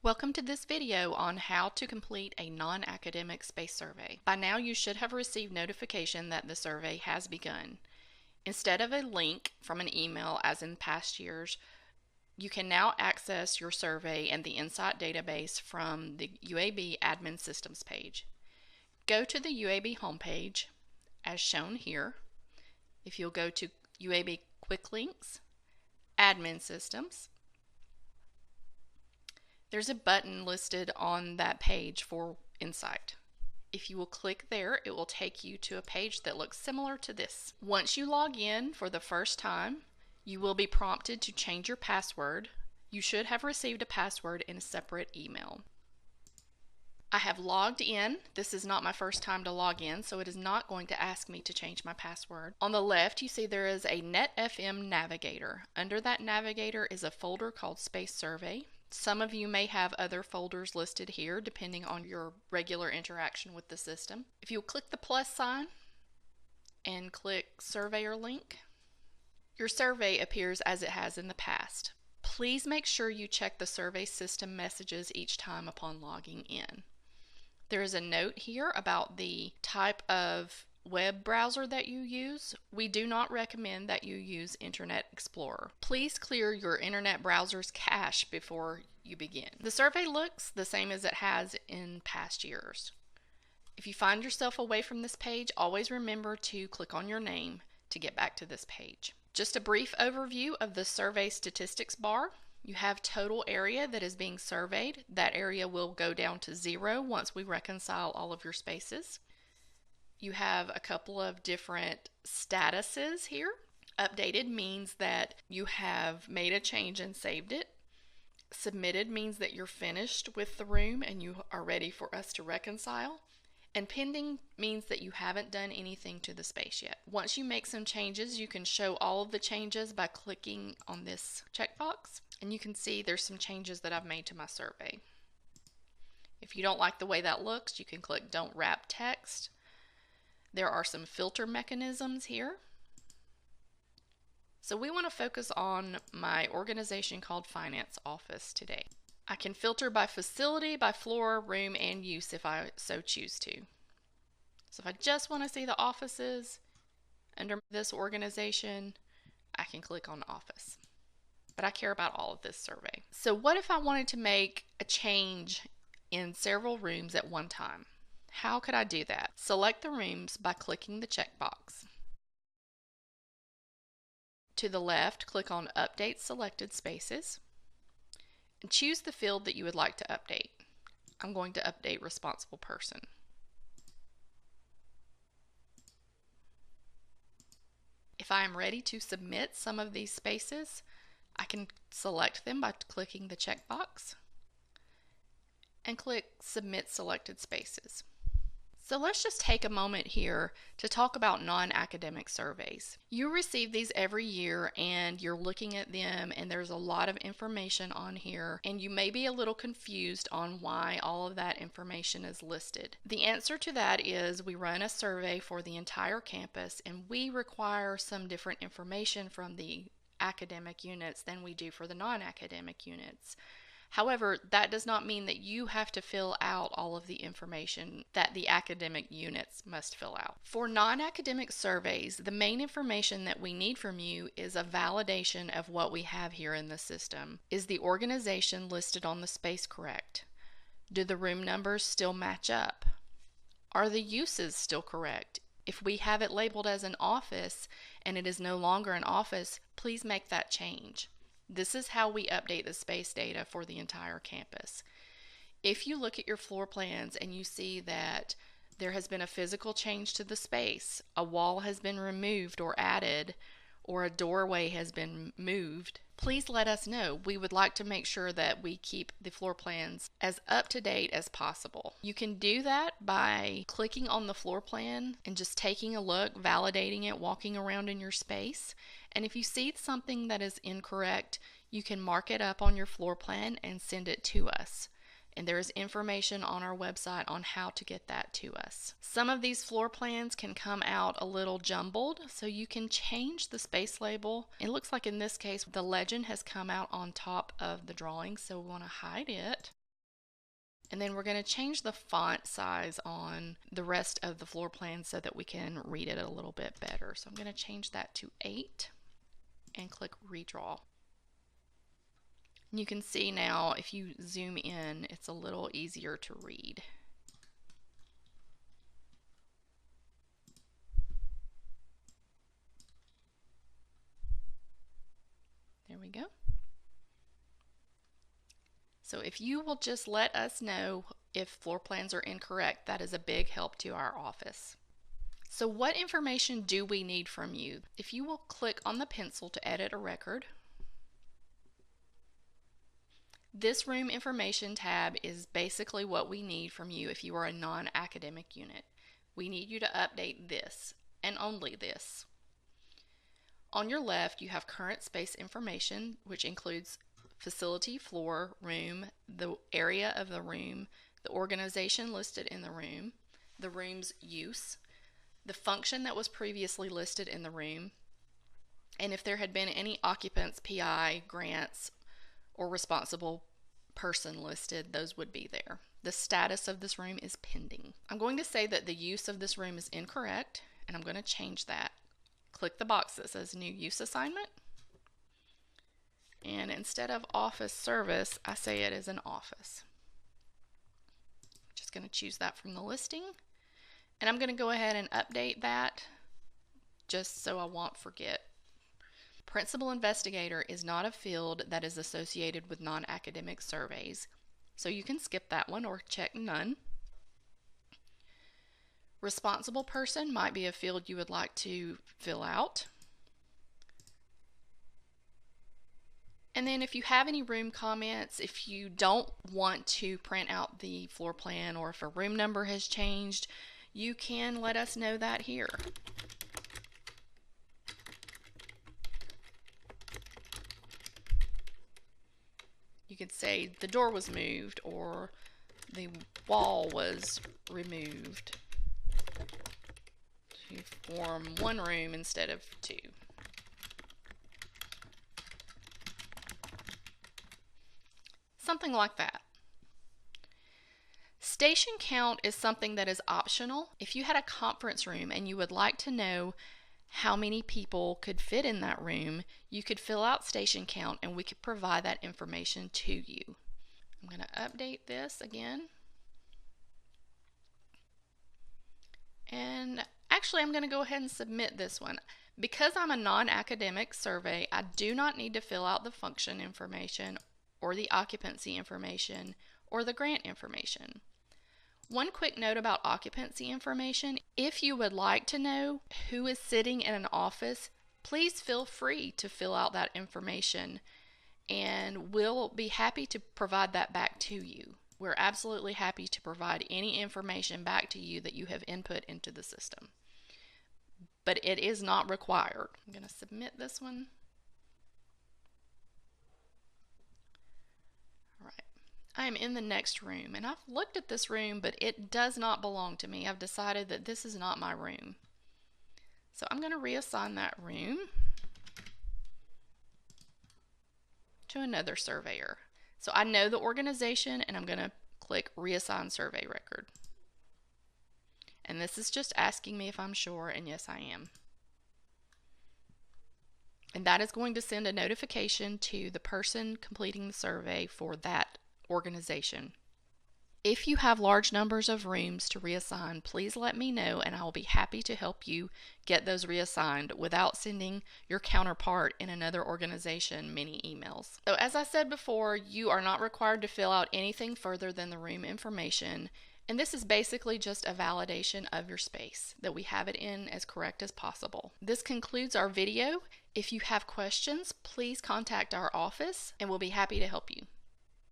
Welcome to this video on how to complete a non-academic space survey. By now you should have received notification that the survey has begun. Instead of a link from an email as in past years, you can now access your survey and the Insite database from the UAB Admin Systems page. Go to the UAB homepage as shown here. If you'll go to UAB Quick Links, Admin Systems, there's a button listed on that page for Insite. If you will click there, it will take you to a page that looks similar to this. Once you log in for the first time, you will be prompted to change your password. You should have received a password in a separate email. I have logged in. This is not my first time to log in, so it is not going to ask me to change my password. On the left, you see there is a NetFM Navigator. Under that navigator is a folder called Space Survey. Some of you may have other folders listed here depending on your regular interaction with the system. If you'll click the plus sign and click Surveyor Link, your survey appears as it has in the past. Please make sure you check the survey system messages each time upon logging in. There is a note here about the type of web browser that you use. We do not recommend that you use Internet Explorer. Please clear your internet browser's cache before you begin. The survey looks the same as it has in past years. If you find yourself away from this page, always remember to click on your name to get back to this page. Just a brief overview of the survey statistics bar. You have total area that is being surveyed. That area will go down to 0 once we reconcile all of your spaces. You have a couple of different statuses here. Updated means that you have made a change and saved it. Submitted means that you're finished with the room and you are ready for us to reconcile. And pending means that you haven't done anything to the space yet. Once you make some changes, you can show all of the changes by clicking on this checkbox. And you can see there's some changes that I've made to my survey. If you don't like the way that looks, you can click Don't Wrap Text. There are some filter mechanisms here. So we want to focus on my organization called Finance Office today. I can filter by facility, by floor, room, and use if I so choose to. So if I just want to see the offices under this organization, I can click on Office. But I care about all of this survey. So what if I wanted to make a change in several rooms at one time? How could I do that? Select the rooms by clicking the checkbox. To the left, click on Update Selected Spaces and choose the field that you would like to update. I'm going to update Responsible Person. If I am ready to submit some of these spaces, I can select them by clicking the checkbox and click Submit Selected Spaces. So let's just take a moment here to talk about non-academic surveys. You receive these every year and you're looking at them and there's a lot of information on here and you may be a little confused on why all of that information is listed. The answer to that is we run a survey for the entire campus and we require some different information from the academic units than we do for the non-academic units. However, that does not mean that you have to fill out all of the information that the academic units must fill out. For non-academic surveys, the main information that we need from you is a validation of what we have here in the system. Is the organization listed on the space correct? Do the room numbers still match up? Are the uses still correct? If we have it labeled as an office and it is no longer an office, please make that change. This is how we update the space data for the entire campus. If you look at your floor plans and you see that there has been a physical change to the space, a wall has been removed or added, or a doorway has been moved, please let us know. We would like to make sure that we keep the floor plans as up to date as possible. You can do that by clicking on the floor plan and just taking a look, validating it, walking around in your space. And if you see something that is incorrect, you can mark it up on your floor plan and send it to us. And there is information on our website on how to get that to us. Some of these floor plans can come out a little jumbled, so you can change the space label. It looks like in this case the legend has come out on top of the drawing, so we want to hide it. And then we're going to change the font size on the rest of the floor plan so that we can read it a little bit better. So I'm going to change that to 8 and click redraw. And you can see now if you zoom in, it's a little easier to read. There we go. So if you will just let us know if floor plans are incorrect, that is a big help to our office. So what information do we need from you? If you will click on the pencil to edit a record, this room information tab is basically what we need from you if you are a non-academic unit. We need you to update this and only this. On your left, you have current space information, which includes facility, floor, room, the area of the room, the organization listed in the room's use, the function that was previously listed in the room, and if there had been any occupants, PI, grants, or responsible person listed, those would be there. The status of this room is pending. I'm going to say that the use of this room is incorrect, and I'm going to change that. Click the box that says New Use Assignment. And instead of office service, I say it is an office. Just going to choose that from the listing. And I'm going to go ahead and update that just so I won't forget. Principal investigator is not a field that is associated with non-academic surveys, so you can skip that one or check none. Responsible person might be a field you would like to fill out. And then if you have any room comments, if you don't want to print out the floor plan or if a room number has changed, you can let us know that here. You could say the door was moved or the wall was removed to form one room instead of two. Something like that. Station count is something that is optional. If you had a conference room and you would like to know how many people could fit in that room, you could fill out station count and we could provide that information to you. I'm going to update this again. And actually, I'm going to go ahead and submit this one. Because I'm a non-academic survey, I do not need to fill out the function information or the occupancy information or the grant information. One quick note about occupancy information: if you would like to know who is sitting in an office, please feel free to fill out that information and we'll be happy to provide that back to you. We're absolutely happy to provide any information back to you that you have input into the system. But it is not required. I'm going to submit this one. All right. I am in the next room and I've looked at this room, but it does not belong to me. I've decided that this is not my room. So I'm going to reassign that room to another surveyor. So I know the organization and I'm going to click reassign survey record. And this is just asking me if I'm sure, and yes, I am. And that is going to send a notification to the person completing the survey for that organization. If you have large numbers of rooms to reassign, please let me know and I will be happy to help you get those reassigned without sending your counterpart in another organization many emails. So as I said before, you are not required to fill out anything further than the room information. And this is basically just a validation of your space, that we have it in as correct as possible. This concludes our video. If you have questions, please contact our office and we'll be happy to help you.